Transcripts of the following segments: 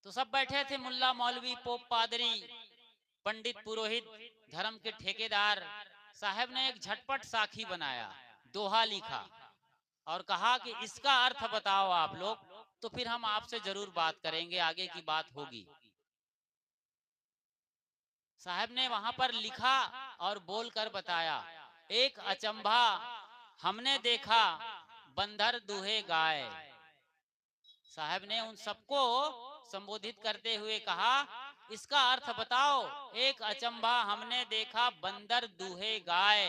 तो सब बैठे थे, मुल्ला मौलवी पोप पादरी पंडित पुरोहित धर्म के ठेकेदार। साहब ने एक झटपट साखी बनाया, दोहा लिखा और कहा कि इसका अर्थ बताओ आप लोग, तो फिर हम आपसे जरूर बात करेंगे, आगे की बात होगी। साहब ने वहां पर लिखा और बोलकर बताया, एक अचंभा हमने देखा, बंदर दूहे गाय। साहब ने उन सबको संबोधित करते हुए कहा, इसका अर्थ बताओ। एक अचंभा हमने देखा, बंदर दूहे गाय।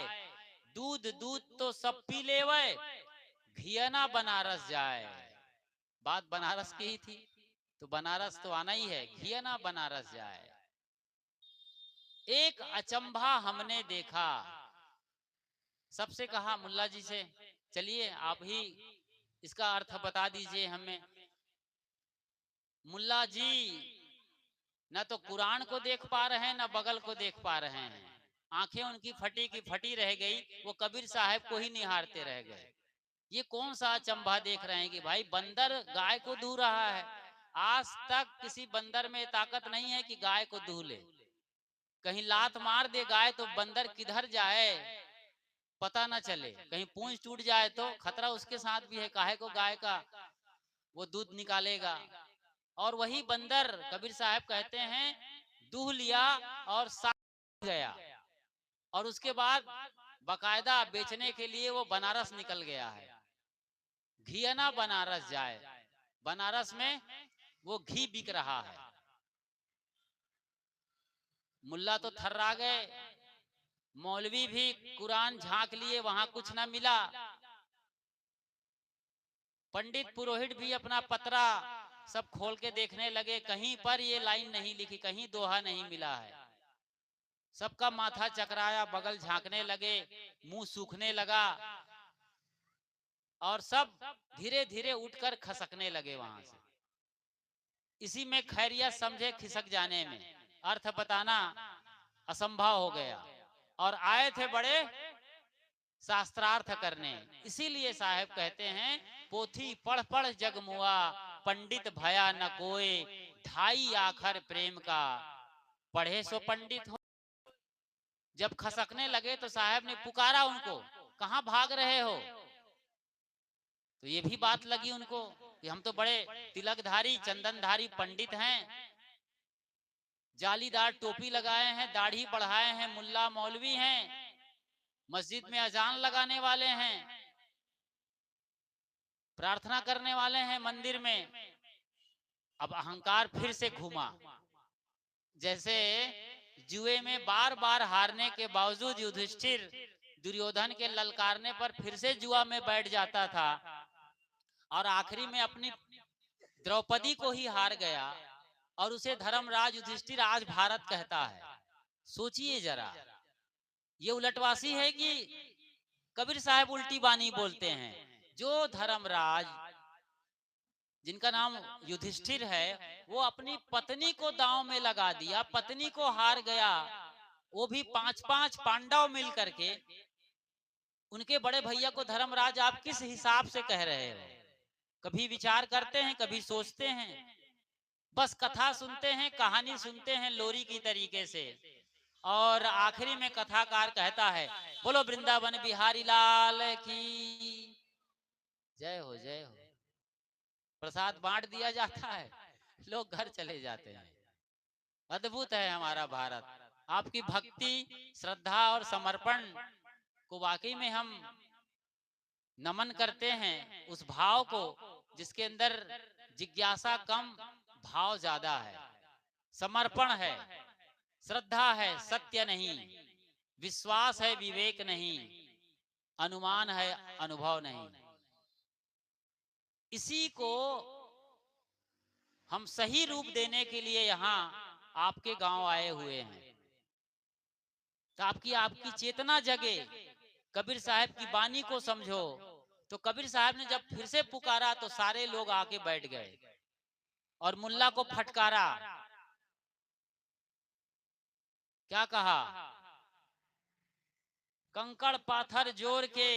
दूध दूध तो सब पी लेवे, घियना बनारस जाए। बात बनारस की ही थी, तो बनारस तो आना ही है, घियना बनारस जाए। एक अचंभा हमने देखा। सबसे कहा, मुल्ला जी से, चलिए आप ही इसका अर्थ बता दीजिए हमें। मुल्ला जी न तो कुरान को देख पा रहे हैं, न बगल को देख पा रहे हैं। आंखें उनकी फटी की फटी रह गई, वो कबीर साहब को ही निहारते रह गए। ये कौन सा अचंभा देख रहे हैं कि भाई बंदर गाय को दूह रहा है। आज तक किसी बंदर में ताकत नहीं है कि गाय को दूह ले। कहीं लात मार दे गाय तो बंदर किधर जाए पता ना चले, कहीं पूंछ टूट जाए तो खतरा उसके साथ भी है, काहे को गाय का वो दूध निकालेगा। और वही बंदर, कबीर साहब कहते हैं, दूह लिया और साथ गया, और उसके बाद बकायदा बेचने के लिए वो बनारस निकल गया है। घियना बनारस जाए, बनारस में वो घी बिक रहा है। मुल्ला तो थर्रा गए, मौलवी भी कुरान झांक लिए, वहां कुछ ना मिला। पंडित पुरोहित भी अपना पतरा सब खोल के देखने लगे, कहीं पर ये लाइन नहीं लिखी, कहीं दोहा नहीं मिला है। सबका माथा चकराया, बगल झांकने लगे, मुंह सूखने लगा, और सब धीरे धीरे उठकर खसकने लगे वहां से। इसी में खैरियत समझे खिसक जाने में अर्थ बताना असंभव हो गया, और आए थे बड़े शास्त्रार्थ करने। इसीलिए साहब कहते हैं, पोथी पढ़ पढ़ जगमुआ, पंडित भया न कोई, ढाई आखर प्रेम का, पढ़े सो पंडित हो। जब खसकने लगे तो साहब ने पुकारा उनको, कहां भाग रहे हो। तो ये भी बात लगी उनको कि हम तो बड़े तिलकधारी चंदनधारी पंडित हैं, जालीदार टोपी लगाए हैं, दाढ़ी बढ़ाए हैं, मुल्ला मौलवी हैं, मस्जिद में अजान लगाने वाले हैं, प्रार्थना करने वाले हैं मंदिर में। अब अहंकार फिर से घूमा, जैसे जुए में बार बार हारने के बावजूद युधिष्ठिर दुर्योधन के ललकारने पर फिर से जुआ में बैठ जाता था, और आखिरी में अपनी द्रौपदी को ही हार गया, और उसे धर्मराज युधिष्ठिर आज भारत कहता है। सोचिए जरा, ये उलटवासी है कि कबीर साहब उल्टी बानी बोलते हैं। जो धर्मराज जिनका नाम युधिष्ठिर है, वो अपनी पत्नी को दांव में लगा दिया, पत्नी को हार गया, वो भी 5-5 पांडव मिल करके। उनके बड़े भैया को धर्मराज आप किस हिसाब से कह रहे हो? कभी विचार करते हैं, कभी सोचते हैं? बस कथा सुनते हैं, कहानी सुनते हैं लोरी की तरीके से। और आखिरी में कथाकार कहता है, बोलो वृंदावन बिहारी लाल की जय हो, जय हो। प्रसाद बांट दिया जाता है, लोग घर चले जाते हैं। अद्भुत है हमारा भारत। आपकी भक्ति, श्रद्धा और समर्पण को वाकई में हम नमन करते हैं, उस भाव को जिसके अंदर जिज्ञासा कम, भाव ज्यादा है, समर्पण है, श्रद्धा है, सत्य नहीं, विश्वास है, विवेक नहीं, अनुमान है, अनुभव नहीं। इसी को हम सही रूप देने के लिए यहाँ आपके गांव आए हुए हैं, ताकि आपकी चेतना जगे, कबीर साहब की बानी को समझो। तो कबीर साहब ने जब फिर से पुकारा तो सारे लोग आके बैठ गए, और मुल्ला को फटकारा। क्या कहा? कंकड़ पाथर जोड़ के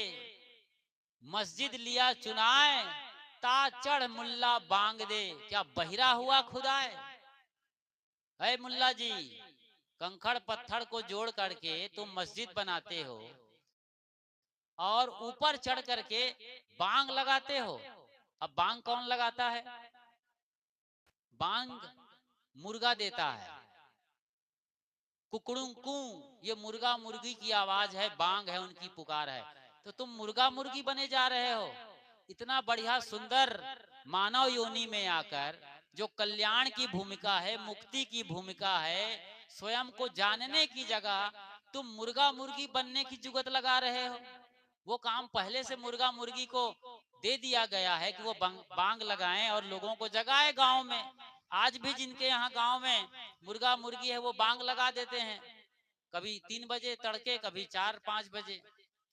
मस्जिद लिया चुनाए, ता चढ़ मुल्ला बांग दे, क्या बहिरा हुआ खुदाए। अरे मुल्ला जी, कंकड़ पत्थर को जोड़ करके तुम मस्जिद बनाते हो और ऊपर चढ़ करके बांग लगाते हो। अब बांग कौन लगाता है? बांग मुर्गा देता है। कुकड़ू, ये मुर्गा मुर्गी की आवाज है, बांग है, उनकी पुकार है। तो तुम मुर्गा मुर्गी बने जा रहे हो। इतना बढ़िया सुंदर मानव योनि में आकर जो कल्याण की भूमिका है, मुक्ति की भूमिका है, स्वयं को जानने की जगह तुम मुर्गा मुर्गी बनने की जुगत लगा रहे हो। वो काम पहले से मुर्गा मुर्गी को दे दिया गया है कि वो बांग लगाएं और लोगों को जगाए गांव में। आज भी जिनके यहाँ गांव में मुर्गा मुर्गी है वो बांग लगा देते हैं, कभी 3 बजे तड़के, कभी 4-5 बजे।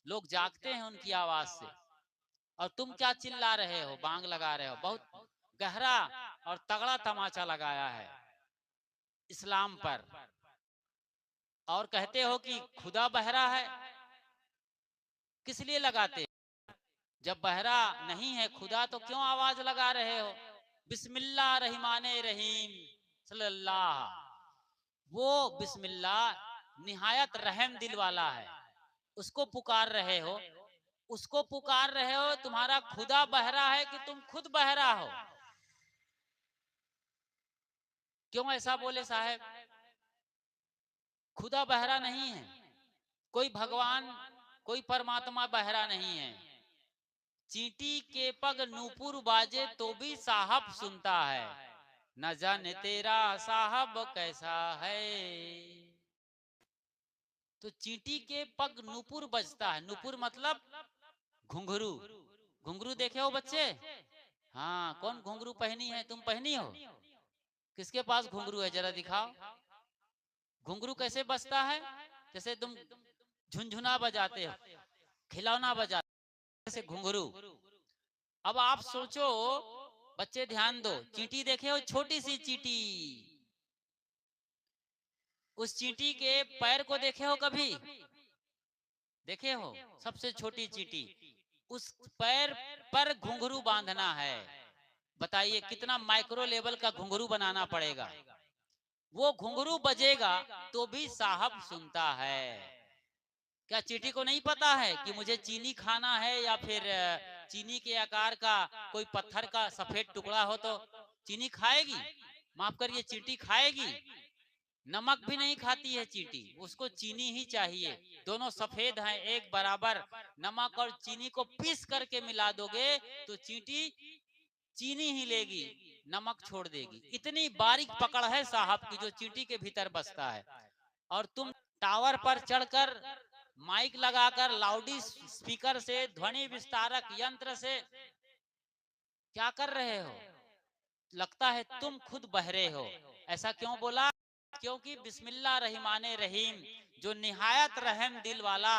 लोग जागते हैं उनकी आवाज से। और तुम क्या चिल्ला रहे हो, बांग लगा रहे हो। बहुत गहरा और तगड़ा तमाचा लगाया है इस्लाम पर। और कहते हो कि खुदा बहरा है। किस लिए लगाते? जब बहरा नहीं है खुदा तो क्यों आवाज लगा रहे हो? बिस्मिल्लाह रहमाने रहीम सल्लल्लाह। वो बिस्मिल्लाह निहायत रहम दिल वाला है, उसको पुकार रहे हो। उसको पुकार रहे हो। तुम्हारा खुदा बहरा है कि तुम खुद बहरा हो? क्यों ऐसा बोले साहब? खुदा बहरा नहीं है। कोई भगवान, कोई परमात्मा बहरा नहीं है। चींटी के पग नूपुर बाजे तो भी साहब सुनता है, न जाने तेरा साहब कैसा है। तो चींटी के पग नूपुर बजता है। नूपुर मतलब घुंघरू। घुंघरू देखे हो बच्चे? हाँ, कौन घुंघरू पहनी है? तुम पहनी हो? किसके पास घुंघरू है, जरा दिखाओ। घुंघरू कैसे बजता है? जैसे तुम झुनझुना बजाते हो, खिलौना बजाते हो, जैसे घुंघरू। अब आप सोचो, बच्चे ध्यान दो, चींटी देखे हो? छोटी सी चींटी। उस चींटी के पैर को देखे हो कभी? देखे हो? सबसे छोटी चींटी, उस पैर पर घुंघरू बांधना है। बताइए कितना माइक्रो लेवल का घुंघरू बनाना पड़ेगा। वो घुंघरू बजेगा तो भी साहब सुनता है। क्या चींटी को नहीं पता है कि मुझे चीनी खाना है, या फिर चीनी के आकार का कोई पत्थर का सफेद टुकड़ा हो तो चीनी खाएगी? माफ करिए, चींटी खाएगी? नमक भी नहीं खाती है चींटी, उसको चीनी ही चाहिए। दोनों सफेद हैं, एक बराबर। नमक और चीनी को पीस करके मिला दोगे तो चींटी चीनी ही लेगी, नमक छोड़ देगी। इतनी बारीक पकड़ है साहब की जो चींटी के भीतर बसता है। और तुम टावर पर चढ़कर माइक लगाकर लाउडी स्पीकर से, ध्वनि विस्तारक यंत्र से क्या कर रहे हो? लगता है तुम खुद बहरे हो। ऐसा क्यों बोला? क्योंकि बिस्मिल्लाह रहमाने रहीम, जो निहायत रहम दिल वाला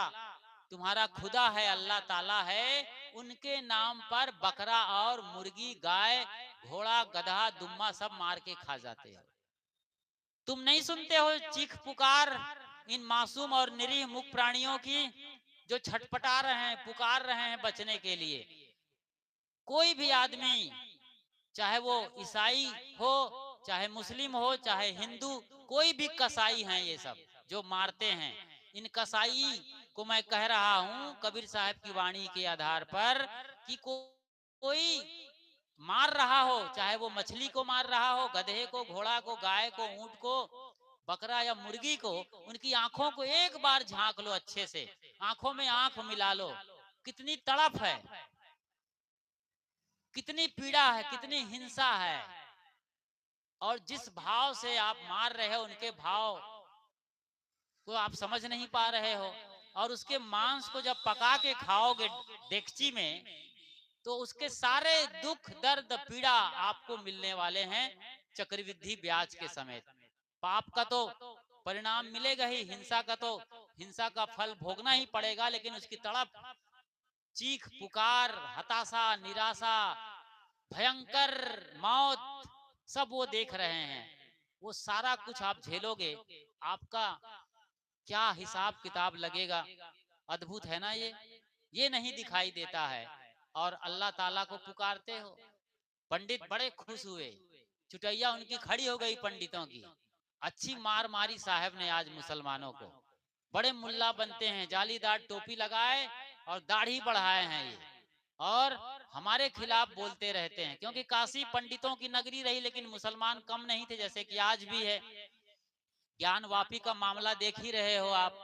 तुम्हारा खुदा है, अल्लाह ताला है, उनके नाम पर बकरा और मुर्गी, गाय, घोड़ा, गधा, दुम्मा सब मार के खा जाते हो। तुम नहीं सुनते हो चीख पुकार इन मासूम और निरीह मुख प्राणियों की, जो छटपटा रहे हैं, पुकार रहे हैं बचने के लिए। कोई भी आदमी, चाहे वो ईसाई हो, चाहे मुस्लिम हो, चाहे हिंदू, कोई भी कसाई हैं ये सब जो मारते हैं। इन कसाई को मैं कह रहा हूं कबीर साहब की वाणी के आधार पर कि कोई मार रहा हो, चाहे वो मछली को मार रहा हो, गधे को, घोड़ा को, गाय को, ऊंट को, बकरा या मुर्गी को, उनकी आंखों को एक बार झांक लो अच्छे से, आंखों में आंख मिला लो। कितनी तड़प है, कितनी पीड़ा है, कितनी हिंसा है। और जिस भाव से आप मार रहे हो, उनके भाव को आप समझ नहीं पा रहे हो। और उसके मांस को जब पका के खाओगे डेगची में, तो उसके सारे दुख, दर्द, पीड़ा आपको मिलने वाले हैं चक्रवृद्धि ब्याज के समेत। पाप का तो परिणाम मिलेगा ही, हिंसा का तो हिंसा का फल भोगना ही पड़ेगा। लेकिन उसकी तड़प, चीख पुकार, हताशा, निराशा, भयंकर मौत, सब वो देख रहे हैं। वो सारा कुछ आप झेलोगे, आपका क्या हिसाब किताब लगेगा। अद्भुत है ना ये नहीं दिखाई देता है। और अल्लाह ताला को पुकारते हो। पंडित बड़े खुश हुए, चुटैया उनकी खड़ी हो गई पंडितों की। अच्छी मार मारी साहब ने आज मुसलमानों को। बड़े मुल्ला बनते हैं, जालीदार टोपी लगाए और दाढ़ी बढ़ाए हैं ये, और हमारे खिलाफ बोलते रहते हैं। क्योंकि काशी पंडितों की नगरी रही, लेकिन मुसलमान कम नहीं थे, जैसे कि आज भी है। ज्ञान वापी का मामला देख ही रहे हो आप,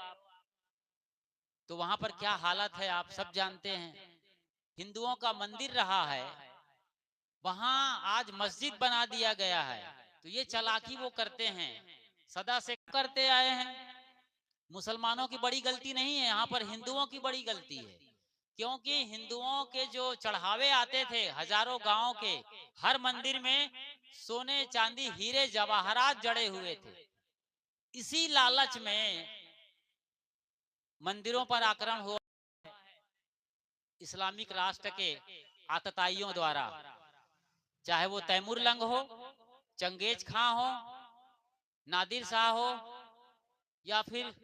तो वहां पर क्या हालत है आप सब जानते हैं। हिंदुओं का मंदिर रहा है, वहां आज मस्जिद बना दिया गया है। तो ये चालाकी वो करते हैं, सदा से करते आए हैं। मुसलमानों की बड़ी गलती नहीं है, यहाँ पर हिंदुओं की बड़ी गलती है। क्योंकि हिंदुओं के जो चढ़ावे आते थे हजारों गांव के, हर मंदिर में सोने चांदी हीरे जवाहरात जड़े हुए थे। इसी लालच में मंदिरों पर आक्रमण हुआ है इस्लामिक राष्ट्र के आतताइयों द्वारा। चाहे वो तैमूर लंग हो, चंगेज खां हो, नादिर शाह हो, या फिर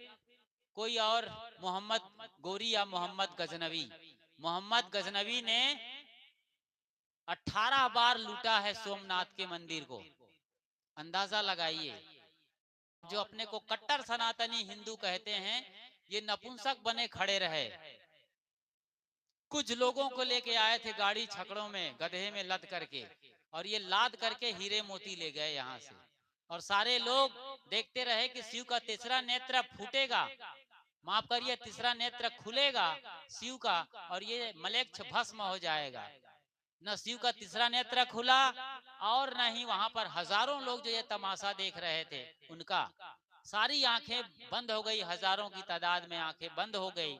कोई और मोहम्मद गोरी या मोहम्मद गजनवी। मोहम्मद गजनवी ने 18 बार लूटा है सोमनाथ के मंदिर को। अंदाजा लगाइए। जो अपने को कट्टर सनातनी हिंदू कहते हैं, ये नपुंसक बने खड़े रहे। कुछ लोगों को लेके आए थे गाड़ी छकड़ों में, गधे में लद करके, और ये लाद करके हीरे मोती ले गए यहाँ से। और सारे लोग देखते रहे कि शिव का तीसरा नेत्र फूटेगा, माफ करिए तीसरा नेत्र खुलेगा शिव का, और ये मलेच्छ भस्म हो जाएगा। न शिव का तीसरा नेत्र खुला, और न ही वहां पर हजारों लोग जो ये तमाशा देख रहे थे उनका सारी आंखें बंद हो गई। हजारों की तादाद में आंखें बंद हो गई,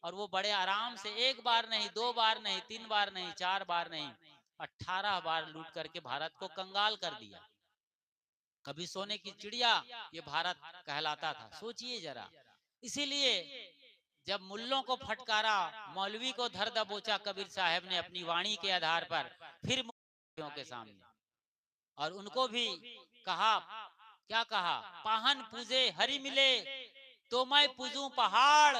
और वो बड़े आराम से एक बार नहीं, दो बार नहीं, तीन बार नहीं, चार बार नहीं, 18 बार लूट करके भारत को कंगाल कर दिया। कभी सोने की चिड़िया ये भारत कहलाता था, सोचिए जरा। इसीलिए जब मुल्लों को फटकारा, मौलवी को धर दबोचा कबीर साहब ने अपनी वाणी के आधार पर, फिर के सामने, और उनको भी कहा, क्या कहा, पाहन पूजे हरि मिले तो मैं पूजूं पहाड़,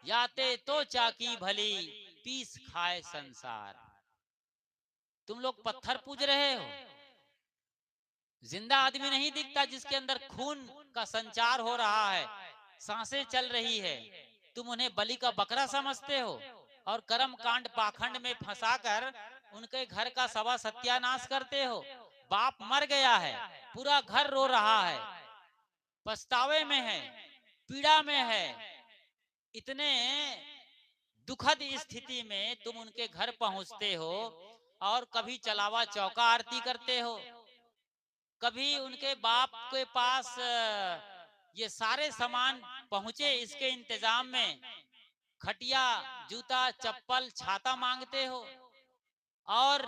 याते तो चाकी भली पीस खाए संसार। तुम लोग पत्थर पूज रहे हो, जिंदा आदमी नहीं दिखता जिसके अंदर खून का संचार हो रहा है, सांसें चल रही है। तुम उन्हें बलि का बकरा समझते हो, और कर्म कांड पाखंड में फंसाकर उनके घर का सवा सत्यानाश करते हो। बाप मर गया है, पूरा घर रो रहा है, पछतावे में है, पीड़ा में है। इतने दुखद स्थिति में तुम उनके घर पहुंचते हो, और कभी चलावा चौका आरती करते हो, कभी उनके बाप के पास ये सारे सामान पहुंचे इसके इंतजाम में खटिया, जूता, चप्पल, छाता मांगते हो। और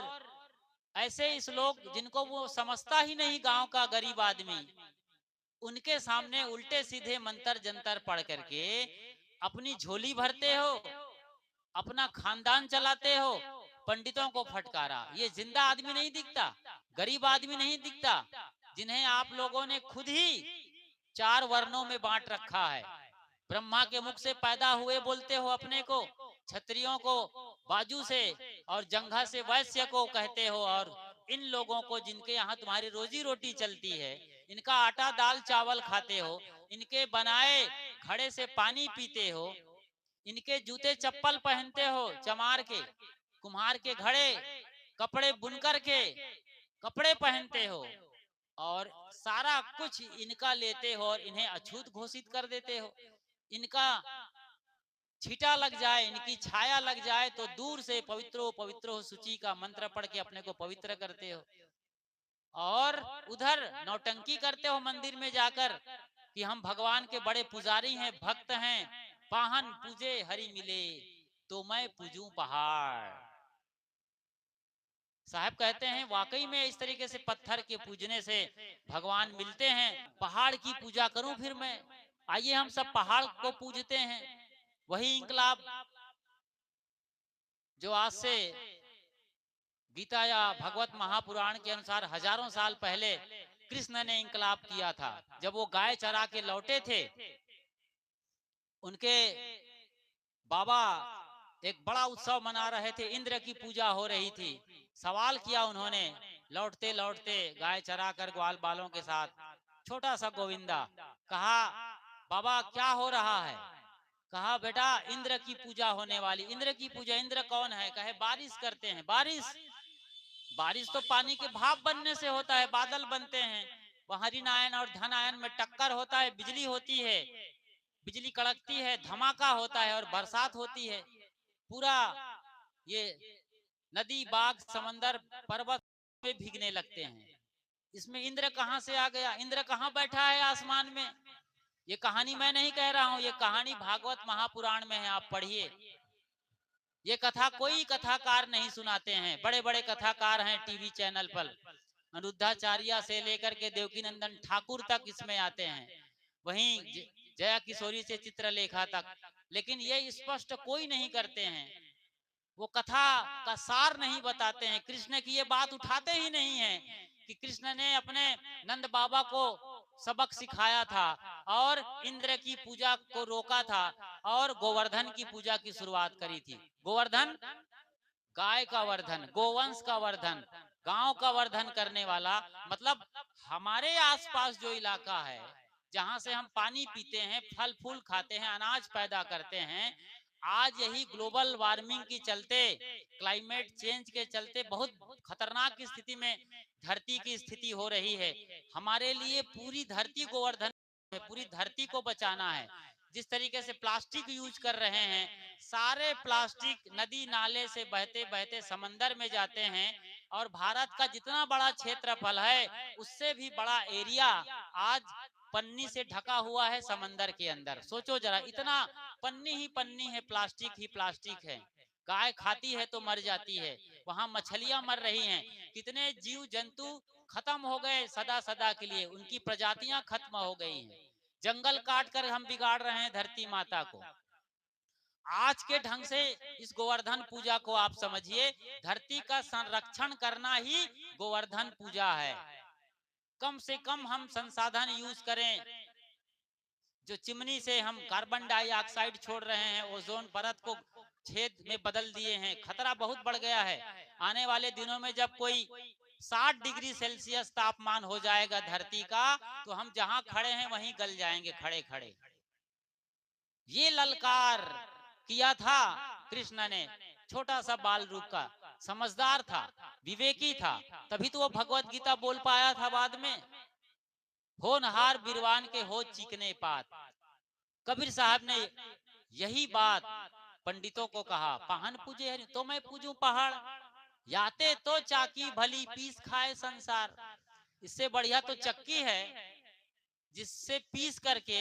ऐसे इस लोग जिनको वो समझता ही नहीं, गांव का गरीब आदमी, उनके सामने उल्टे सीधे मंत्र जंतर पढ़ करके अपनी झोली भरते हो, अपना खानदान चलाते हो। पंडितों को फटकारा, ये जिंदा आदमी नहीं दिखता, गरीब आदमी नहीं दिखता, जिन्हें आप लोगों ने खुद ही 4 वर्णों में बांट रखा है। ब्रह्मा के मुख से पैदा हुए बोलते हो अपने को, क्षत्रियों को बाजू से, और जंघा से वैश्य को कहते हो। और इन लोगों को जिनके यहाँ तुम्हारी रोजी रोटी चलती है, इनका आटा दाल चावल खाते हो, इनके बनाए घड़े से पानी पीते हो, इनके जूते चप्पल पहनते हो, चमार के, कुम्हार के घड़े, कपड़े बुनकर के कपड़े पहनते हो, और सारा कुछ इनका लेते हो, और इन्हें अछूत घोषित कर देते हो। इनका छीटा लग जाए, इनकी छाया लग जाए, तो दूर से पवित्रो पवित्रो सूची का मंत्र पढ़ के अपने को पवित्र करते हो। और उधर नौटंकी करते हो मंदिर में जाकर कि हम भगवान के बड़े पुजारी हैं, भक्त हैं, पाहन पूजे हरि मिले तो मैं पूजूं पहाड़। साहब कहते हैं वाकई में इस तरीके से पत्थर के पूजने से भगवान मिलते हैं, पहाड़ की पूजा करूं फिर मैं। आइए हम सब पहाड़ को पूजते हैं। वही इंकलाब जो आज से गीता या भगवत महापुराण के अनुसार हजारों साल पहले कृष्ण ने इंकलाब किया था। जब वो गाय चरा के लौटे थे, उनके बाबा एक बड़ा उत्सव मना रहे थे, इंद्र की पूजा हो रही थी। सवाल किया उन्होंने लौटते लौटते गाय चरा कर ग्वाल बालों के साथ छोटा सा गोविंदा। कहा बाबा क्या हो रहा है? कहा बेटा इंद्र की पूजा होने वाली। इंद्र की पूजा? इंद्र कौन है? कहे बारिश करते हैं। बारिश? बारिश तो पानी के भाप बनने से होता है, बादल बनते हैं। वह हरिनायन और धनायन में टक्कर होता है, बिजली होती है, बिजली कड़कती है, धमाका होता है और बरसात होती है। पूरा ये नदी, बाग, समंदर, पर्वत में भीगने लगते हैं। इसमें इंद्र कहां से आ गया? इंद्र कहां बैठा है आसमान में? ये कहानी मैं नहीं कह रहा हूं, ये कहानी भागवत महापुराण में है, आप पढ़िए। ये कथा कोई कथाकार नहीं सुनाते हैं, बड़े बड़े कथाकार हैं टीवी चैनल पर, अनिरुद्धाचार्य से लेकर के देवकीनंदन ठाकुर तक इसमें आते हैं, वहीं जया किशोरी से चित्रलेखा तक। लेकिन ये स्पष्ट कोई नहीं करते हैं, वो कथा का सार नहीं बताते हैं, कृष्ण की ये बात उठाते ही नहीं है कि कृष्ण ने अपने नंद बाबा को सबक सिखाया था और इंद्र की पूजा को रोका था और गोवर्धन की पूजा की शुरुआत करी थी। गोवर्धन गाय का वर्धन, गोवंश का वर्धन, गांव का वर्धन करने वाला। मतलब हमारे आसपास जो इलाका है जहां से हम पानी पीते हैं, फल फूल खाते हैं, अनाज पैदा करते हैं, आज यही ग्लोबल वार्मिंग की चलते, क्लाइमेट चेंज के चलते बहुत खतरनाक स्थिति में धरती की स्थिति हो रही है। हमारे लिए पूरी धरती गोवर्धन है, पूरी धरती को बचाना है। जिस तरीके से प्लास्टिक यूज कर रहे हैं, सारे प्लास्टिक नदी नाले से बहते बहते समंदर में जाते हैं और भारत का जितना बड़ा क्षेत्रफल है उससे भी बड़ा एरिया आज पन्नी से ढका हुआ है समंदर के अंदर। सोचो जरा, इतना पन्नी ही पन्नी है, प्लास्टिक ही प्लास्टिक है। गाय खाती है तो मर जाती है, वहां मछलियां मर रही हैं, कितने जीव जंतु खत्म हो गए सदा सदा के लिए, उनकी प्रजातियां खत्म हो गई हैं। जंगल काट कर हम बिगाड़ रहे हैं धरती माता को। आज के ढंग से इस गोवर्धन पूजा को आप समझिए, धरती का संरक्षण करना ही गोवर्धन पूजा है। कम से कम हम संसाधन यूज करें। जो चिमनी से हम कार्बन डाइऑक्साइड छोड़ रहे हैं, ओजोन परत को छेद में बदल दिए हैं, खतरा बहुत बढ़ गया है। आने वाले दिनों में जब कोई 60 डिग्री सेल्सियस तापमान हो जाएगा धरती का, तो हम जहां खड़े हैं वहीं गल जाएंगे खड़े खड़े। ये ललकार किया था कृष्ण ने, छोटा सा बाल रूप का, समझदार था, विवेकी था, तभी तो वो भगवत गीता बोल पाया था बाद में। होनहार बिरवान के हो चीकने पात। कबीर साहब ने यही बात पंडितों को कहा, पहान पूजे हरि तो मैं पूजूं पहाड़, याते तो चाकी भली पीस खाए संसार। इससे बढ़िया तो चक्की है जिससे पीस करके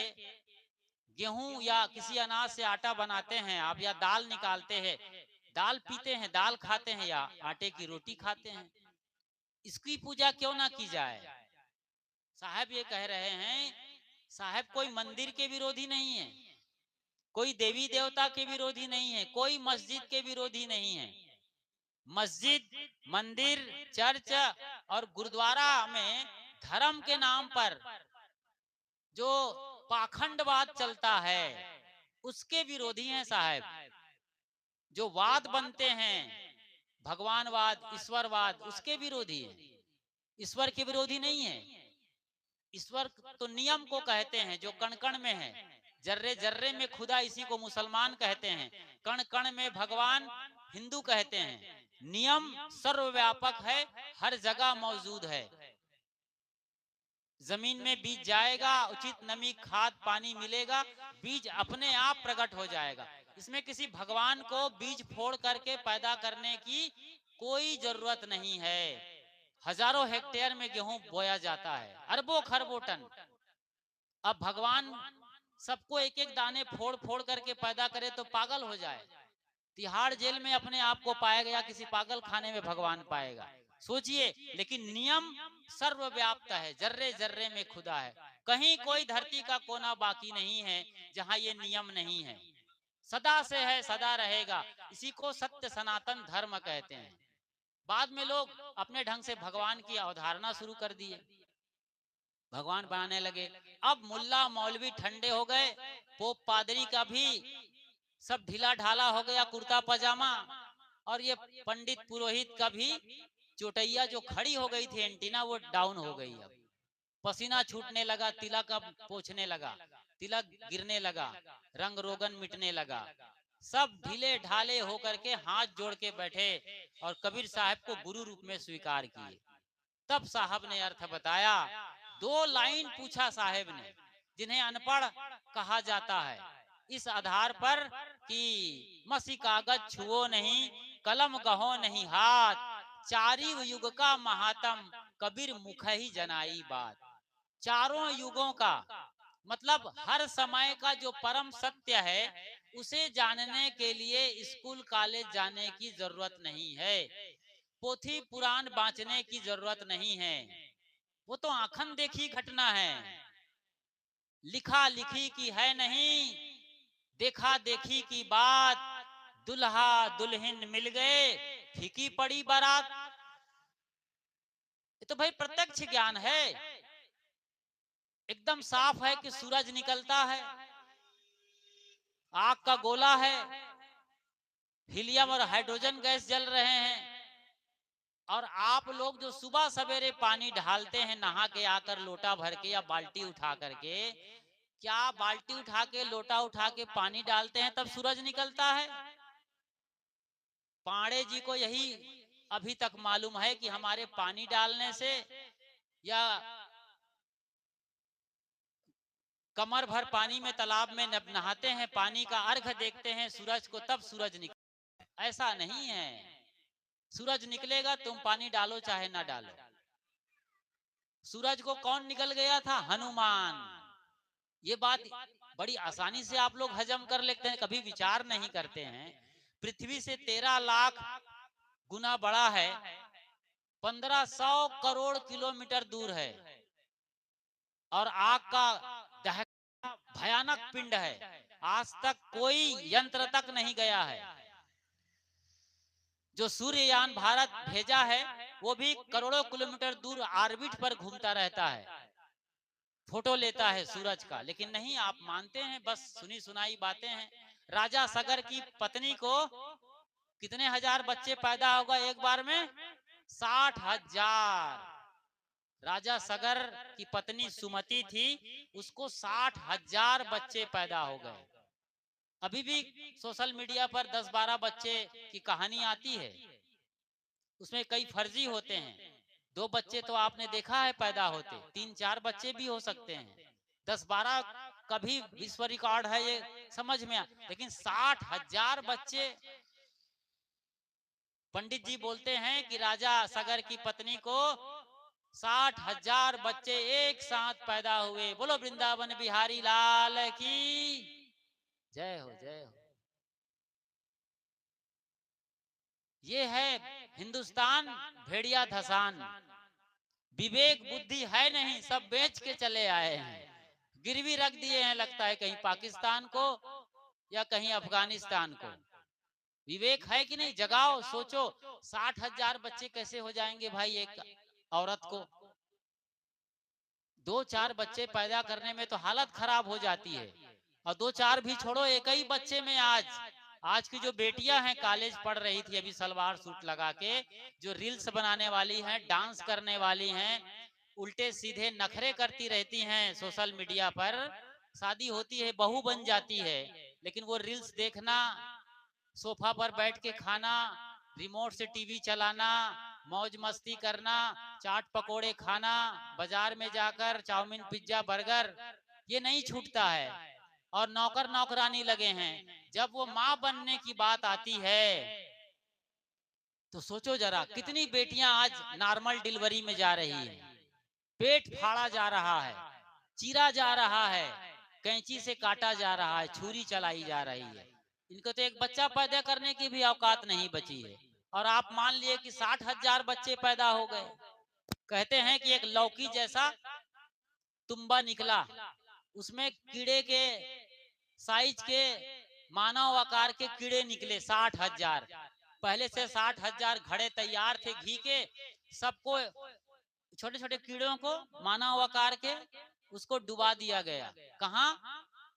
गेहूं या किसी अनाज से आटा बनाते हैं आप, या दाल निकालते हैं, दाल पीते हैं, दाल खाते हैं, या आटे की रोटी खाते हैं। इसकी पूजा क्यों ना की जाए? साहब ये कह रहे हैं, साहब कोई मंदिर के विरोधी नहीं है, कोई देवी देवता के विरोधी नहीं है, कोई मस्जिद के विरोधी नहीं है। मस्जिद, मंदिर, चर्च और गुरुद्वारा में धर्म के नाम पर जो पाखंडवाद चलता है उसके विरोधी हैं साहब। जो वाद बनते हैं, भगवानवाद, ईश्वरवाद, उसके विरोधी है, ईश्वर के विरोधी नहीं है। ईश्वर तो नियम को कहते हैं जो कण कण में है, जर्रे जर्रे में खुदा, इसी को मुसलमान कहते हैं। कण कण में भगवान हिंदू कहते हैं। नियम सर्वव्यापक है, हर जगह मौजूद है। जमीन में बीज जाएगा, उचित नमी खाद पानी मिलेगा, बीज अपने आप प्रकट हो जाएगा। इसमें किसी भगवान को बीज फोड़ करके पैदा करने की कोई जरूरत नहीं है। हजारों हेक्टेयर में गेहूं बोया जाता है, अरबों खरबों टन। अब भगवान सबको एक एक दाने फोड़ फोड़ करके पैदा करे तो पागल हो जाए। तिहाड़ जेल में अपने आप को पाएगा या किसी पागल खाने में भगवान पाएगा? सोचिए। लेकिन नियम सर्वव्याप्त है, जर्रे जर्रे में खुदा है। कहीं कोई धरती का कोना बाकी नहीं है जहां ये नियम नहीं है। सदा से है, सदा रहेगा। इसी को सत्य सनातन धर्म कहते हैं। बाद में लोग अपने ढंग से भगवान की अवधारणा शुरू कर दिए, भगवान बनाने लगे। अब मुल्ला मौलवी ठंडे हो गए, पोप पादरी का भी सब ढीला ढाला हो गया, कुर्ता पजामा, और ये पंडित पुरोहित का भी चोटैया जो खड़ी हो गई थी एंटीना, वो डाउन हो गई। अब पसीना छूटने लगा, तिलक अब पोंछने लगा, तिलक गिरने लगा, रंग रोगन मिटने लगा। सब ढीले ढाले होकर के हाथ जोड़ के बैठे और कबीर साहब को गुरु रूप में स्वीकार किए। तब साहब ने अर्थ बताया। 2 लाइन पूछा साहब ने, जिन्हें अनपढ़ कहा जाता है, इस आधार पर कि मसी कागज छुओ नहीं, कलम गहो नहीं हाथ, चारी युग का महात्म कबीर मुख ही जनाई बात। चारों युगों का मतलब हर समय का जो परम सत्य है, उसे जानने के लिए स्कूल कॉलेज जाने की जरूरत नहीं है, पोथी पुराण बांचने की जरूरत नहीं है। वो तो आंखन देखी घटना है, लिखा लिखी की है नहीं, देखा देखी की बात। दुल्हा दुल्हन मिल गए, फीकी पड़ी बारात। ये तो भाई प्रत्यक्ष ज्ञान है। एकदम साफ है कि सूरज निकलता है, आग का गोला है, हीलियम और हाइड्रोजन गैस जल रहे हैं, और आप लोग जो सुबह सवेरे पानी ढालते हैं नहा के आकर लोटा भर के या बाल्टी उठा करके, क्या बाल्टी उठा के लोटा उठा के पानी डालते हैं तब सूरज निकलता है? पांडे जी को यही अभी तक मालूम है कि हमारे पानी डालने से या कमर भर पानी में तालाब में नहाते हैं, पानी का अर्घ देखते हैं सूरज को, तब सूरज निकलता। ऐसा नहीं है, सूरज निकलेगा तुम पानी डालो चाहे ना डालो। सूरज को कौन निकल गया था? हनुमान। ये बात बड़ी आसानी से आप लोग हजम कर लेते हैं, कभी विचार नहीं करते हैं। पृथ्वी से 13 लाख गुना बड़ा है, 1500 करोड़ किलोमीटर दूर है, और आग का दहकता भयानक पिंड है। आज तक कोई यंत्र तक नहीं गया है। जो सूर्ययान भारत भेजा है वो भी करोड़ों किलोमीटर दूर ऑर्बिट पर घूमता रहता है, फोटो लेता है सूरज का। लेकिन नहीं, आप मानते हैं, बस सुनी सुनाई बातें हैं। राजा सगर की पत्नी को कितने हजार बच्चे पैदा होगा एक बार में? 60,000। राजा सगर की पत्नी सुमति थी, उसको 60,000 बच्चे पैदा हो गए। अभी भी सोशल मीडिया पर 10-12 बच्चे की कहानी आती है, उसमें कई फर्जी होते हैं। 2 बच्चे तो आपने देखा है पैदा होते, 3-4 बच्चे भी हो सकते हैं, 10-12 कभी विश्व रिकॉर्ड है ये समझ में लेकिन 60,000 बच्चे। पंडित जी बोलते हैं कि राजा सगर की पत्नी को 60,000 बच्चे एक साथ पैदा हुए। बोलो वृंदावन बिहारी लाल की जय हो, जय हो। ये है हिंदुस्तान भेड़िया धसान। विवेक बुद्धि है नहीं, सब बेच के चले आए हैं, गिरवी रख दिए हैं, लगता है कहीं पाकिस्तान को या कहीं अफगानिस्तान को। विवेक है कि नहीं? जगाओ, सोचो। 60,000 बच्चे कैसे हो जाएंगे भाई एक औरत को? 2-4 बच्चे पैदा करने में तो हालत खराब हो जाती है। और 2-4 भी छोड़ो, एक ही बच्चे में आज की जो बेटियां हैं, कॉलेज पढ़ रही थी अभी सलवार सूट लगा के, जो रील्स बनाने वाली हैं, डांस करने वाली हैं, उल्टे सीधे नखरे करती रहती हैं सोशल मीडिया पर। शादी होती है, बहू बन जाती है, लेकिन वो रील्स देखना, सोफा पर बैठ के खाना, रिमोट से टीवी चलाना, मौज मस्ती करना, चाट पकोड़े खाना, बाजार में जाकर चाउमीन पिज्जा बर्गर, ये नहीं छूटता है। और नौकर नौकरानी लगे हैं। जब वो माँ बनने की बात आती है तो सोचो जरा, कितनी बेटियां आज नॉर्मल डिलीवरी में जा रही हैं, पेट फाड़ा जा रहा है, चीरा जा रहा है, कैंची से काटा जा रहा है, छुरी चलाई जा रही है। इनको तो एक बच्चा पैदा करने की भी औकात नहीं बची है, और आप मान लिए कि 60,000 बच्चे पैदा हो गए। कहते हैं कि एक लौकी जैसा तुम्बा निकला, उसमें कीड़े के साइज के मानव आकार के कीड़े निकले 60,000। पहले से 60,000 घड़े तैयार थे घी के, सबको छोटे छोटे कीड़ों को मानव आकार के उसको डुबा दिया गया। कहाँ?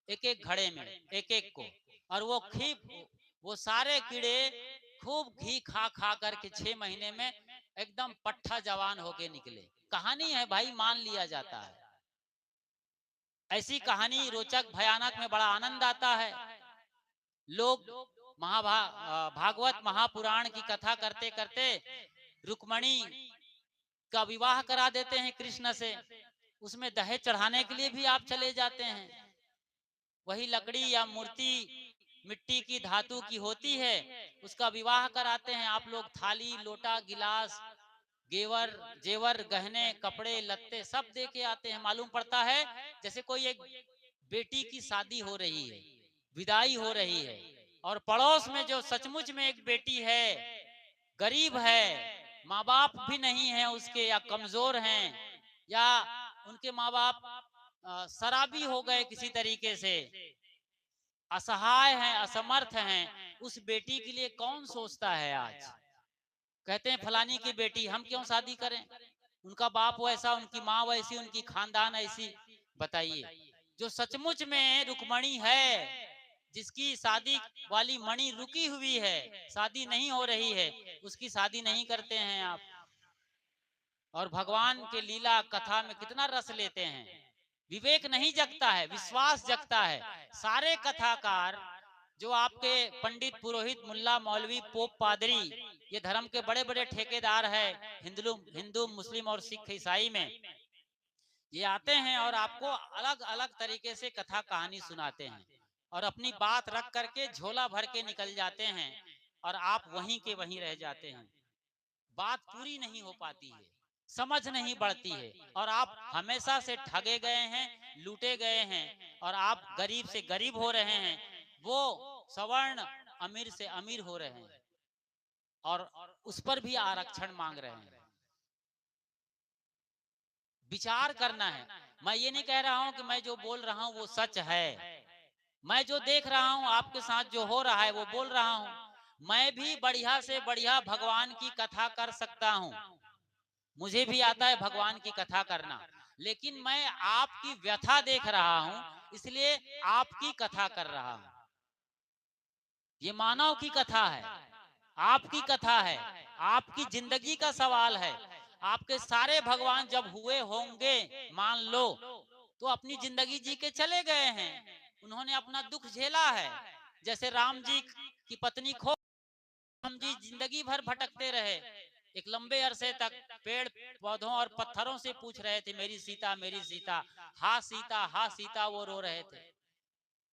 एक एक घड़े में, एक एक को। और वो सारे कीड़े खूब घी खा खा करके 6 महीने में एकदम पट्ठा जवान होके निकले। कहानी है भाई, मान लिया जाता है। ऐसी कहानी रोचक भयानक में बड़ा आनंद आता है। लोग भागवत महापुराण की कथा करते करते रुक्मणी का विवाह करा देते हैं कृष्ण से। उसमें दहेज चढ़ाने के लिए भी आप चले जाते हैं। वही लकड़ी या मूर्ति मिट्टी की धातु की होती है, उसका विवाह कराते हैं आप लोग। थाली लोटा गिलास गेवर जेवर गहने कपड़े लत्ते सब दे के आते हैं। मालूम पड़ता है जैसे कोई एक बेटी की शादी हो रही है, विदाई हो रही है, और पड़ोस में जो सचमुच में एक बेटी है, गरीब है, माँ बाप भी नहीं है उसके, या कमजोर हैं, या उनके माँ बाप शराबी हो गए किसी तरीके से, असहाय हैं, असमर्थ हैं, उस बेटी के लिए कौन सोचता है आज? कहते हैं फलानी की बेटी, हम क्यों शादी करें, उनका बाप वैसा, उनकी माँ वैसी, उनकी खानदान ऐसी। बताइए, जो सचमुच में रुक्मणी है, जिसकी शादी वाली मणि रुकी हुई है, शादी नहीं हो रही है, उसकी शादी नहीं करते हैं आप। और भगवान के लीला कथा में कितना रस लेते हैं। विवेक नहीं जगता है, विश्वास जगता है। सारे कथाकार जो आपके पंडित पुरोहित मुल्ला मौलवी पोप पादरी, ये धर्म के बड़े बड़े ठेकेदार हैं हिंदू मुस्लिम और सिख ईसाई में, ये आते हैं और आपको अलग अलग तरीके से कथा कहानी सुनाते हैं और अपनी बात रख करके झोला भर के निकल जाते हैं और आप वहीं के वहीं रह जाते हैं। बात पूरी नहीं हो पाती है, समझ नहीं बढ़ती है, और आप हमेशा से ठगे गए हैं, लूटे गए हैं, और आप गरीब से गरीब हो रहे हैं, वो सवर्ण अमीर से अमीर हो रहे हैं और उस पर भी आरक्षण मांग रहे हैं। विचार करना है। मैं ये नहीं कह रहा हूं कि मैं जो बोल रहा हूं वो सच है। मैं जो देख रहा हूं आपके साथ जो हो रहा है वो बोल रहा हूं। मैं भी बढ़िया से बढ़िया भगवान की कथा कर सकता हूं, मुझे भी आता है भगवान की कथा करना, लेकिन मैं आपकी व्यथा देख रहा हूं, इसलिए आपकी कथा कर रहा हूं। ये मानव की कथा है, आपकी कथा है, आपकी जिंदगी का सवाल है। आपके सारे भगवान जब हुए होंगे, मान लो, तो अपनी जिंदगी जी के चले गए हैं, उन्होंने अपना दुख झेला है। जैसे राम जी की पत्नी खो, राम जी जिंदगी भर भटकते रहे, एक लंबे अरसे तक पेड़ पौधों और पत्थरों से पूछ रहे थे, मेरी सीता मेरी सीता, हा सीता हा सीता, वो रो रहे थे।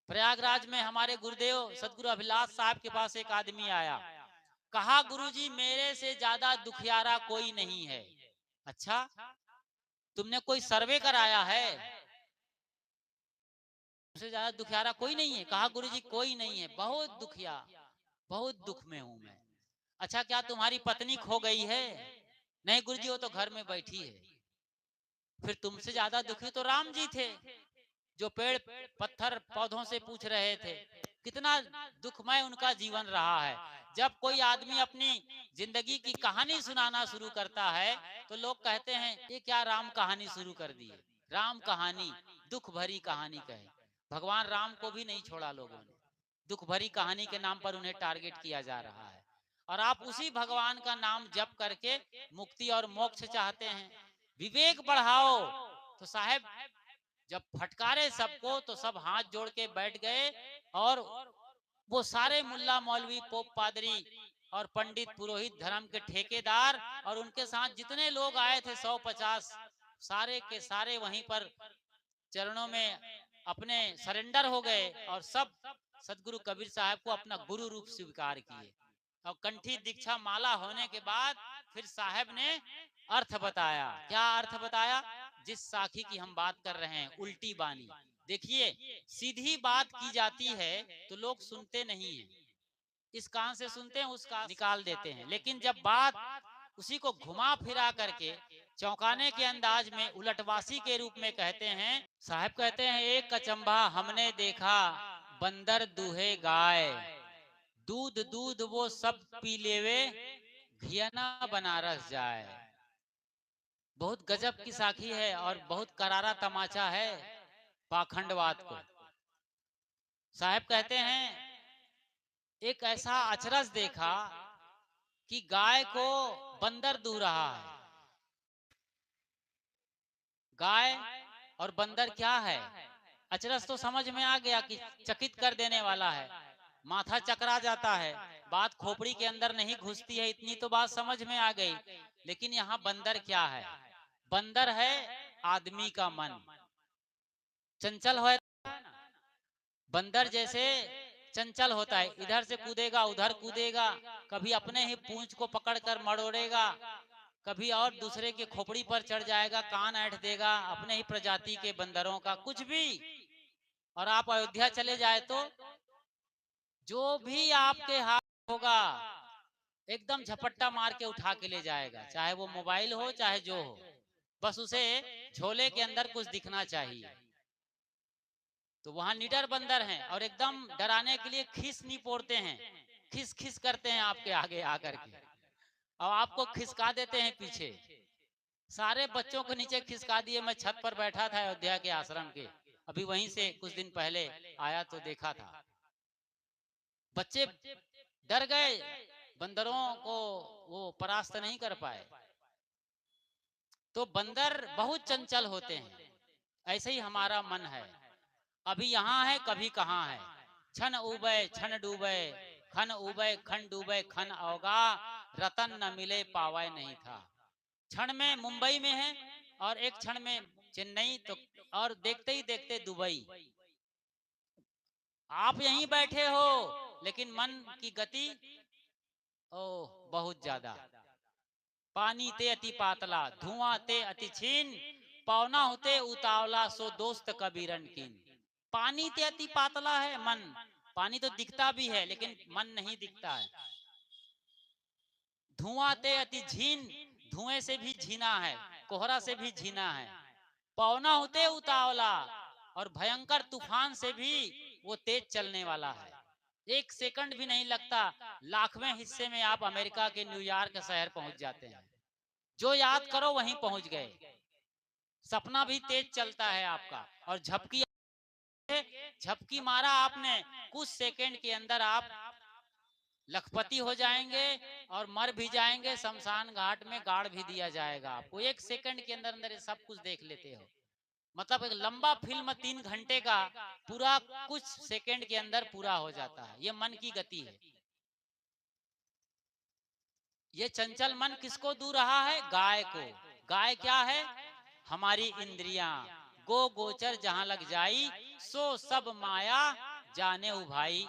प्रयागराज में हमारे गुरुदेव सदगुरु अभिलाष साहब के पास एक आदमी आया, कहा गुरुजी मेरे से ज्यादा दुखियारा कोई नहीं है। अच्छा, तुमने कोई सर्वे कराया है? मुझसे ज्यादा दुखियारा कोई नहीं है? कहा गुरुजी कोई नहीं है, बहुत दुखिया, बहुत दुख में हूं मैं। अच्छा, क्या तुम्हारी पत्नी खो गई है? नहीं गुरुजी, वो तो घर में बैठी है। फिर तुमसे ज्यादा दुखी तो राम जी थे, जो पेड़ पत्थर पौधों से पूछ रहे थे। कितना दुखमय उनका जीवन रहा है। जब कोई आदमी अपनी जिंदगी की कहानी सुनाना शुरू करता है तो लोग कहते हैं ये क्या राम कहानी शुरू कर दी है। राम कहानी दुख भरी कहानी कहे। भगवान राम को भी नहीं छोड़ा लोगों ने, दुख भरी कहानी के नाम पर उन्हें टारगेट किया जा रहा है। और आप उसी भगवान का नाम जप करके मुक्ति और मोक्ष चाहते हैं। विवेक बढ़ाओ। तो साहब जब फटकारे सबको तो सब हाथ जोड़ के बैठ गए, और वो सारे मुल्ला मौलवी पोप पादरी और पंडित पुरोहित धर्म के ठेकेदार और उनके साथ जितने लोग आए थे 150, सारे के सारे वहीं पर चरणों में अपने सरेंडर हो गए और सब सदगुरु कबीर साहब को अपना गुरु रूप स्वीकार किए। और कंठी दीक्षा माला होने के बाद फिर साहब ने अर्थ बताया। क्या अर्थ बताया? जिस साखी की हम बात कर रहे हैं, उल्टी बानी। देखिए, सीधी बात की जाती है तो लोग सुनते नहीं हैं, इस कान से सुनते हैं उस कान निकाल देते हैं, लेकिन जब बात उसी को घुमा फिरा करके चौंकाने के अंदाज में उलटवासी के रूप में कहते हैं, साहब कहते हैं एक कचंबा हमने देखा, बंदर दूहे गाय, दूध दूध वो सब पी लेवे, घियना बनारस जाए। बहुत गजब की साखी है और बहुत करारा तमाचा है पाखंडवाद को। साहब कहते हैं एक ऐसा अचरज देखा कि गाय को बंदर दूह रहा है, गाय और बंदर क्या है? अचरज तो समझ में आ गया कि चकित कर देने वाला है, माथा चकरा जाता है, बात खोपड़ी के अंदर नहीं घुसती है, इतनी तो बात समझ में आ गई। लेकिन यहाँ बंदर क्या है? बंदर है आदमी का मन, चंचल है। बंदर जैसे चंचल होता है, इधर से कूदेगा उधर कूदेगा, कभी अपने ही पूंछ को पकड़कर मड़ोड़ेगा, कभी और दूसरे के खोपड़ी पर चढ़ जाएगा, कान ऐंठ देगा, अपने ही प्रजाति के बंदरों का कुछ भी। और आप अयोध्या चले जाए तो जो भी आपके हाथ होगा एकदम झपट्टा मार के उठा के ले जाएगा, चाहे वो मोबाइल हो चाहे जो हो, बस उसे झोले के अंदर कुछ दिखना चाहिए। तो वहां निडर बंदर हैं और एकदम डराने के लिए खिस नहीं पोड़ते हैं, खिस खिस करते हैं आपके आगे आकर के और आपको खिसका देते हैं पीछे। सारे बच्चों को नीचे खिसका दिए। मैं छत पर बैठा था अयोध्या के आश्रम के, अभी वहीं से कुछ दिन पहले आया तो देखा था, बच्चे डर गए, बंदरों को वो परास्त नहीं कर पाए। तो बंदर बहुत चंचल होते हैं, ऐसे ही हमारा मन है, अभी यहाँ है कभी कहाँ है, क्षण उबे क्षण डूबे, खन उबे खन डूबे, खन अवगा रतन न मिले पावे नहीं था। क्षण में मुंबई में है और एक क्षण में चेन्नई, तो और देखते ही देखते दुबई। आप यहीं बैठे हो लेकिन मन की गति ओह बहुत ज्यादा। पानी ते अति पातला, धुआं ते अति छीन, पौना होते उतावला, सो दोस्त कबीरन कीन। पानी ते अति पातला है मन, पानी तो दिखता भी है लेकिन मन नहीं दिखता है। धुआं ते अति झीन, धुएं से भी झीना है, कोहरा से भी झीना है। पौना होते उतावला, और भयंकर तूफान से भी वो तेज चलने वाला है, एक सेकंड भी नहीं लगता। लाखवें हिस्से में आप अमेरिका के न्यूयॉर्क शहर पहुंच जाते हैं, जो याद करो वहीं पहुंच गए। सपना भी तेज चलता है आपका, और झपकी मारा आपने, कुछ सेकंड के अंदर आप लखपति हो जाएंगे और मर भी जाएंगे, शमशान घाट में गाड़ भी दिया जाएगा आपको। एक सेकंड के अंदर अंदर सब कुछ देख लेते हो। मतलब एक लंबा फिल्म 3 घंटे का पूरा कुछ सेकंड के अंदर पूरा हो जाता है। ये मन की गति है। ये चंचल मन किसको दू रहा है? गाय को। गाय क्या है? हमारी इंद्रियां। गो गोचर जहां लग जाई, सो सब माया जाने उभाई।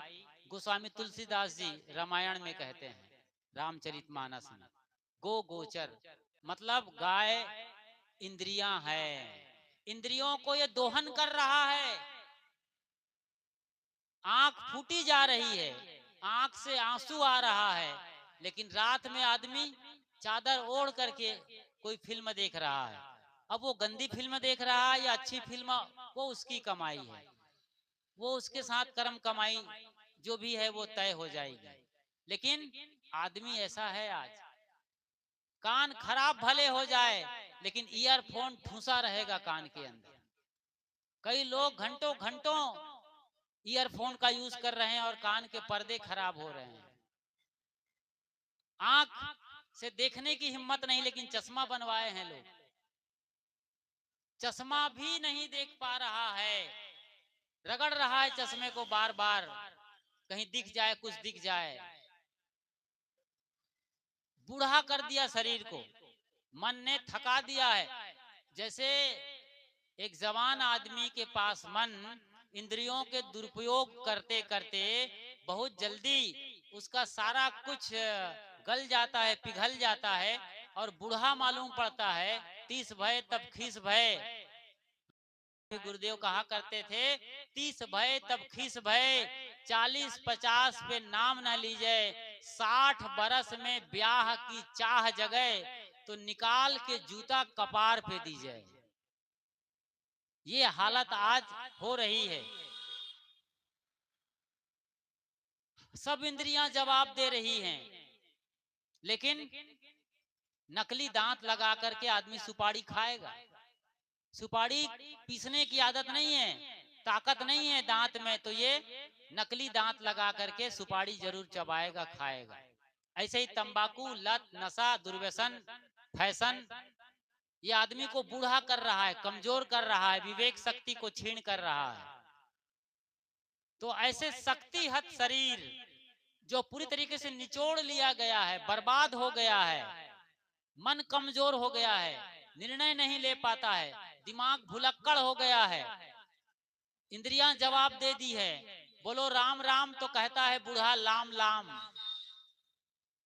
गोस्वामी तुलसीदास जी रामायण में कहते हैं, रामचरितमानस में, गो गोचर मतलब गाय इंद्रियां है, इंद्रियों को ये दोहन कर रहा है। आंख फूटी जा रही है, आंख से आंसू आ रहा है, लेकिन रात में आदमी चादर ओढ़ करके कोई फिल्म देख रहा है। अब वो गंदी फिल्म देख रहा है या अच्छी फिल्म, वो उसकी कमाई है, वो उसके साथ कर्म कमाई जो भी है वो तय हो जाएगी। लेकिन आदमी ऐसा है आज, कान खराब भले हो जाए लेकिन ईयरफोन ठूसा रहेगा कान के अंदर। कई लोग घंटों घंटों ईयरफोन का यूज कर रहे हैं और कान के पर्दे खराब हो रहे हैं। आंख से देखने की हिम्मत नहीं, लेकिन चश्मा बनवाए हैं लोग, चश्मा भी नहीं देख पा रहा है, रगड़ रहा है चश्मे को बार बार, कहीं दिख जाए कुछ दिख जाए। बूढ़ा कर दिया शरीर को, मन ने थका दिया है। जैसे एक जवान आदमी के पास मन इंद्रियों के दुरुपयोग करते करते बहुत जल्दी उसका सारा कुछ गल जाता है, पिघल जाता है और बूढ़ा मालूम पड़ता है। 30 भय तब खीस भय, गुरुदेव कहा करते थे, 30 भय तब खीस भय, 40-50 पे नाम न लीजिए, 60 बरस में ब्याह की चाह जगे, तो निकाल के जूता कपार पे दीजिए। ये हालत आज हो रही है। सब इंद्रियां जवाब दे रही हैं, लेकिन नकली दांत लगा करके आदमी सुपारी खाएगा। सुपारी पीसने की आदत नहीं है, ताकत नहीं है दांत में, तो ये नकली दांत लगा करके सुपारी जरूर चबाएगा, खाएगा। ऐसे ही तंबाकू, लत, नशा, दुर्व्यसन, फैशन, ये आदमी को बूढ़ा कर रहा है, कमजोर कर रहा है, विवेक शक्ति को छीन कर रहा है। तो ऐसे शक्तिहत शरीर जो पूरी तरीके से निचोड़ लिया गया है, बर्बाद हो गया है, मन कमजोर हो गया है, निर्णय नहीं ले पाता है, दिमाग भुलक्कड़ हो गया है, इंद्रियां जवाब दे दी है, बोलो राम राम तो कहता है बूढ़ा लाम लाम,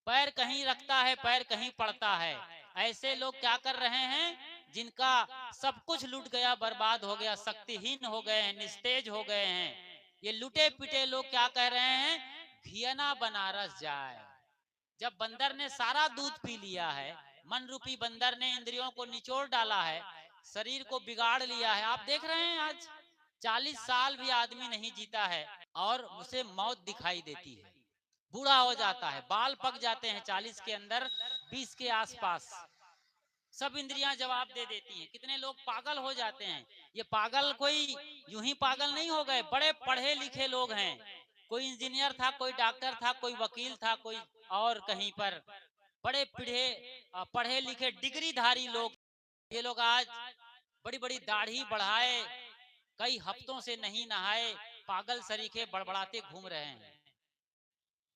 पैर कहीं रखता है पैर कहीं पड़ता है। ऐसे लोग क्या कर रहे हैं, जिनका सब कुछ लूट गया, बर्बाद हो गया, शक्तिहीन हो गए हैं, निस्तेज हो गए हैं। ये लुटे पिटे लोग क्या कह रहे हैं, भियना बनारस जाए। जब बंदर ने सारा दूध पी लिया है, मन रूपी बंदर ने इंद्रियों को निचोड़ डाला है, शरीर को बिगाड़ लिया है। आप देख रहे हैं आज 40 साल भी आदमी नहीं जीता है और उसे मौत दिखाई देती है, बूढ़ा हो जाता है, बाल पक जाते हैं 40 के अंदर, 20 के आसपास, सब इंद्रियां जवाब दे देती हैं। कितने लोग पागल हो जाते हैं। ये पागल कोई यूं ही पागल नहीं हो गए, बड़े पढ़े लिखे लोग हैं, कोई इंजीनियर था, कोई डॉक्टर था, कोई वकील था, कोई और कहीं पर बड़े पढ़े लिखे डिग्रीधारी लोग। ये लोग आज बड़ी बड़ी दाढ़ी बढ़ाए, कई हफ्तों से नहीं नहाए, पागल सरीखे बड़बड़ाते घूम रहे हैं।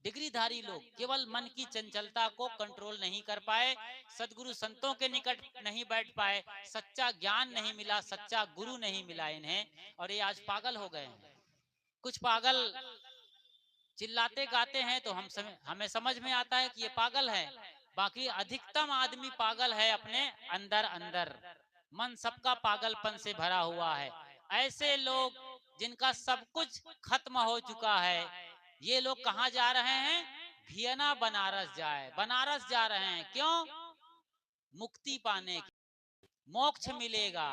डिग्रीधारी लोग केवल मन की चंचलता को कंट्रोल नहीं कर पाए, सदगुरु संतों के निकट नहीं बैठ पाए, सच्चा ज्ञान नहीं मिला, सच्चा गुरु नहीं मिला इन्हें, और ये आज पागल हो गए हैं। कुछ पागल चिल्लाते गाते हैं तो हमें समझ में आता है कि ये पागल है, बाकी अधिकतम आदमी पागल है अपने अंदर अंदर, मन सबका पागलपन से भरा हुआ है। ऐसे लोग जिनका सब कुछ खत्म हो चुका है, ये लोग कहाँ जा रहे हैं, भियना बनारस जाए, बनारस जा रहे हैं। क्यों? मुक्ति पाने की, मोक्ष मिलेगा।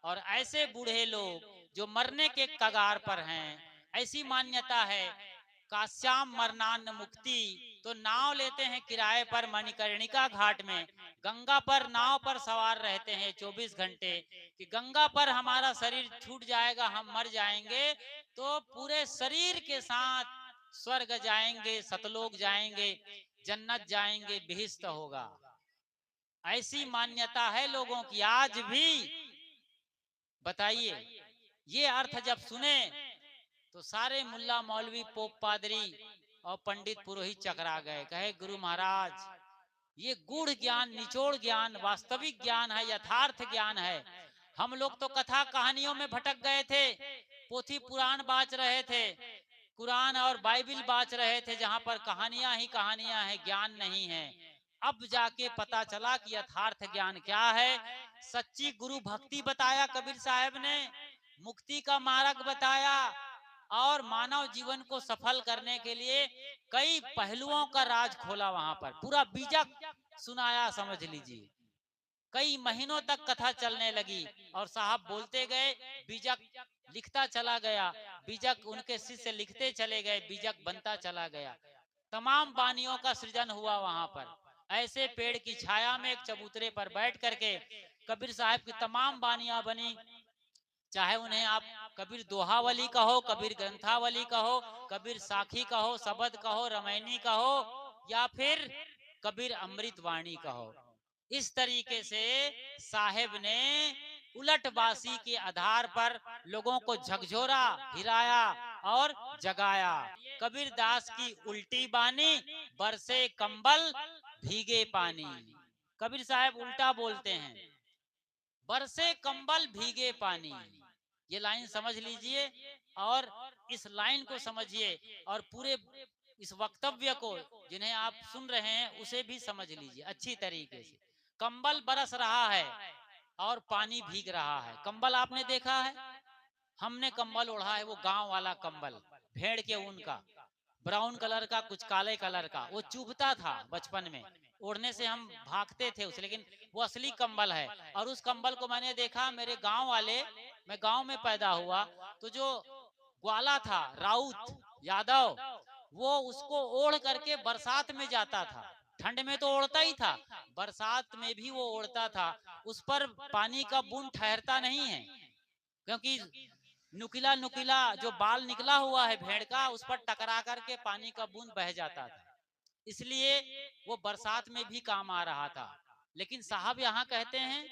और ऐसे बूढ़े लोग जो मरने के कगार पर हैं, ऐसी मान्यता है, काश्याम मरनान्न मुक्ति, तो नाव लेते हैं किराए पर मणिकर्णिका घाट में, गंगा पर नाव पर सवार रहते हैं 24 घंटे, कि गंगा पर हमारा शरीर छूट जाएगा, हम मर जाएंगे तो पूरे शरीर के साथ स्वर्ग जाएंगे, सतलोक जाएंगे, जन्नत जाएंगे, बेहिश्त होगा। ऐसी मान्यता है लोगों की आज भी। बताइए, ये अर्थ जब सुने तो सारे मुल्ला मौलवी पोप पादरी और पंडित पुरोहित चकरा गए, कहे गुरु महाराज ये गूढ़ ज्ञान, निचोड़ ज्ञान, वास्तविक ज्ञान है, यथार्थ ज्ञान है। हम लोग तो कथा कहानियों में भटक गए थे, पोथी पुराण बाँच रहे थे, कुरान और बाइबिल बाँच रहे थे, जहां पर कहानियां ही कहानियां हैं, ज्ञान नहीं है। अब जाके पता चला कि यथार्थ ज्ञान क्या है। सच्ची गुरु भक्ति बताया कबीर साहब ने, मुक्ति का मार्ग बताया, और मानव जीवन को सफल करने के लिए कई पहलुओं का राज खोला। वहां पर पूरा बीजक सुनाया, समझ लीजिए। कई महीनों तक कथा चलने लगी और साहब बोलते गए, बीजक लिखता चला गया, बीजक उनके शिष्य लिखते चले गए, बीजक बनता चला गया। तमाम वाणियों का सृजन हुआ वहां पर। ऐसे पेड़ की छाया में एक चबूतरे पर बैठ करके कबीर साहब की तमाम वाणियां बनी, चाहे उन्हें आप कबीर दोहावली कहो, कबीर ग्रंथावली कहो, कबीर साखी कहो, शबद कहो, रमैनी कहो, या फिर कबीर अमृतवाणी कहो। इस तरीके से साहेब ने उलटबासी के आधार पर लोगों को झकझोरा, हिराया और जगाया। कबीर दास की उल्टी बानी, बरसे कंबल भीगे पानी। कबीर साहब उल्टा बोलते हैं, बरसे कंबल भीगे पानी। ये लाइन समझ लीजिए और इस लाइन को समझिए, और पूरे इस वक्तव्य को जिन्हें आप सुन रहे हैं उसे भी समझ लीजिए अच्छी तरीके से। कंबल बरस रहा है और पानी भीग रहा है। कंबल आपने देखा है, हमने कंबल ओढ़ा है, वो गांव वाला कंबल, भेड़ के ऊन का, ब्राउन कलर का, कुछ काले कलर का, वो चुभता था बचपन में, ओढ़ने से हम भागते थे उसे, लेकिन वो असली कंबल है। और उस कंबल को मैंने देखा, मेरे गांव वाले, मैं गांव में पैदा हुआ, तो जो ग्वाला था, राउत यादव, वो उसको ओढ़ करके बरसात में जाता था। ठंड में तो ओढ़ता ही था, बरसात में भी वो ओढ़ता था। उस पर पानी का बूंद ठहरता नहीं है, क्योंकि नुकीला नुकीला जो बाल निकला हुआ है भेड़ का, उस पर टकरा करके पानी का बूंद बह जाता था, इसलिए वो बरसात में भी काम आ रहा था। लेकिन साहब यहाँ कहते हैं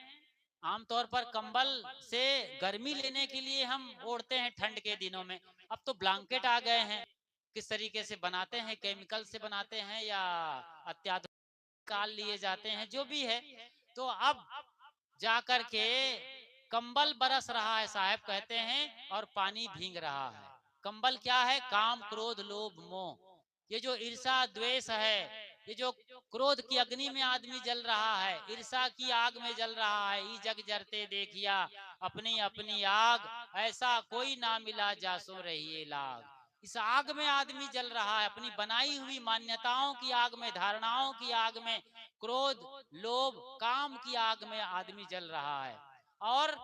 आमतौर पर कंबल से गर्मी लेने के लिए हम ओढ़ते हैं ठंड के दिनों में। अब तो ब्लैंकेट आ गए हैं, किस तरीके से बनाते हैं, केमिकल से बनाते हैं या अत्याधुनिक काल लिए जाते हैं, जो भी है। तो अब जाकर के कंबल बरस रहा है साहब कहते हैं, और पानी भीग रहा है। कंबल क्या है? काम, क्रोध, लोभ, मोह। ये जो ईर्षा द्वेष है, ये जो क्रोध की अग्नि में आदमी जल रहा है, ईर्षा की आग में जल रहा है, ई जग जरते देखिया अपनी अपनी आग, ऐसा कोई ना मिला जासो रहिए लाग। इस आग में आदमी जल रहा है, अपनी बनाई हुई मान्यताओं की आग में, धारणाओं की आग में, क्रोध, लोभ, काम की आग में आदमी जल रहा है। और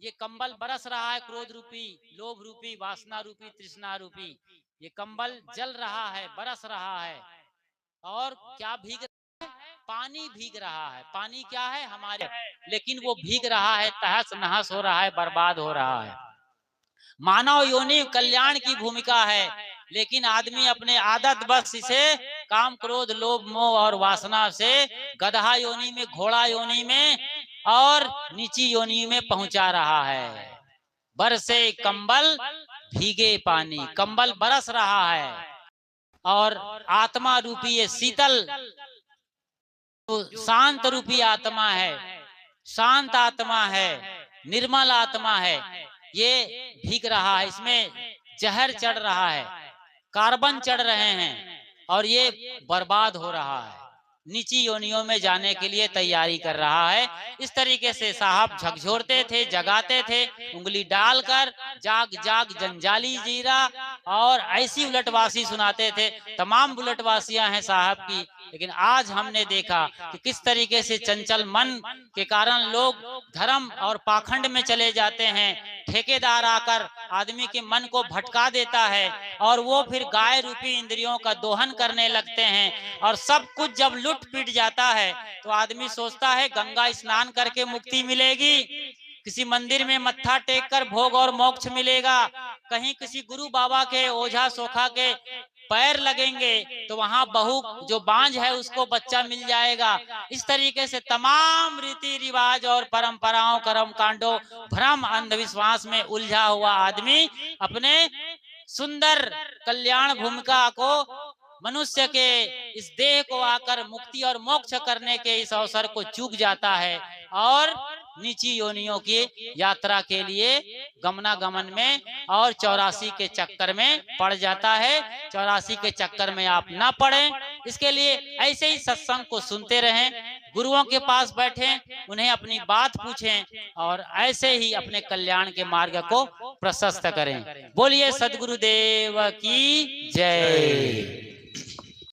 ये कंबल बरस रहा है, क्रोध रूपी, लोभ रूपी, वासना रूपी, तृष्णा रूपी। ये कंबल जल रहा है, बरस रहा है। और क्या भीग रहा है? पानी भीग रहा है। पानी क्या है? हमारे, लेकिन वो भीग रहा है, तहस नहस हो रहा है, बर्बाद हो रहा है। मानव योनि कल्याण की भूमिका है, लेकिन आदमी अपने आदत बस इसे काम, क्रोध, लोभ, मोह और वासना से गधा योनि में, घोड़ा योनि में और नीची योनि में पहुंचा रहा है। बरसे कंबल भीगे पानी, कंबल बरस रहा है। और आत्मा रूपी ये शीतल, तो शांत रूपी आत्मा है, शांत आत्मा है, निर्मल आत्मा है, ये भीग रहा है। इसमें जहर चढ़ रहा है, कार्बन चढ़ रहे हैं, और ये बर्बाद हो रहा है, नीची योनियों में जाने के लिए तैयारी कर रहा है। इस तरीके से साहब झकझोरते थे, जगाते थे, उंगली डालकर जाग जाग जंजाली जीरा, और ऐसी उलटवासी सुनाते थे। तमाम उलटवासियां हैं साहब की, लेकिन आज हमने देखा कि किस तरीके से चंचल मन के कारण लोग धर्म और पाखंड में चले जाते हैं। ठेकेदार आकर आदमी के मन को भटका देता है, और वो फिर गाय रूपी इंद्रियों का दोहन करने लगते हैं। और सब कुछ जब लूट पीट जाता है, तो आदमी सोचता है गंगा स्नान करके मुक्ति मिलेगी, किसी मंदिर में मत्था टेक कर भोग और मोक्ष मिलेगा, कहीं किसी गुरु बाबा के, ओझा सोखा के पैर लगेंगे तो वहां बहू जो बांझ है उसको बच्चा मिल जाएगा। इस तरीके से तमाम रीति रिवाज और परंपराओं, कर्म कांडों, भ्रम, अंधविश्वास में उलझा हुआ आदमी अपने सुंदर कल्याण भूमिका को, मनुष्य के इस देह को आकर मुक्ति और मोक्ष करने के इस अवसर को चूक जाता है, और नीची योनियों की यात्रा के लिए गमनागमन में और 84 के चक्कर में पड़ जाता है। 84 के चक्कर में आप ना पड़े, इसके लिए ऐसे ही सत्संग को सुनते रहें, गुरुओं के पास बैठें, उन्हें अपनी बात पूछें, और ऐसे ही अपने कल्याण के मार्ग को प्रशस्त करें। बोलिए सद्गुरुदेव की जय।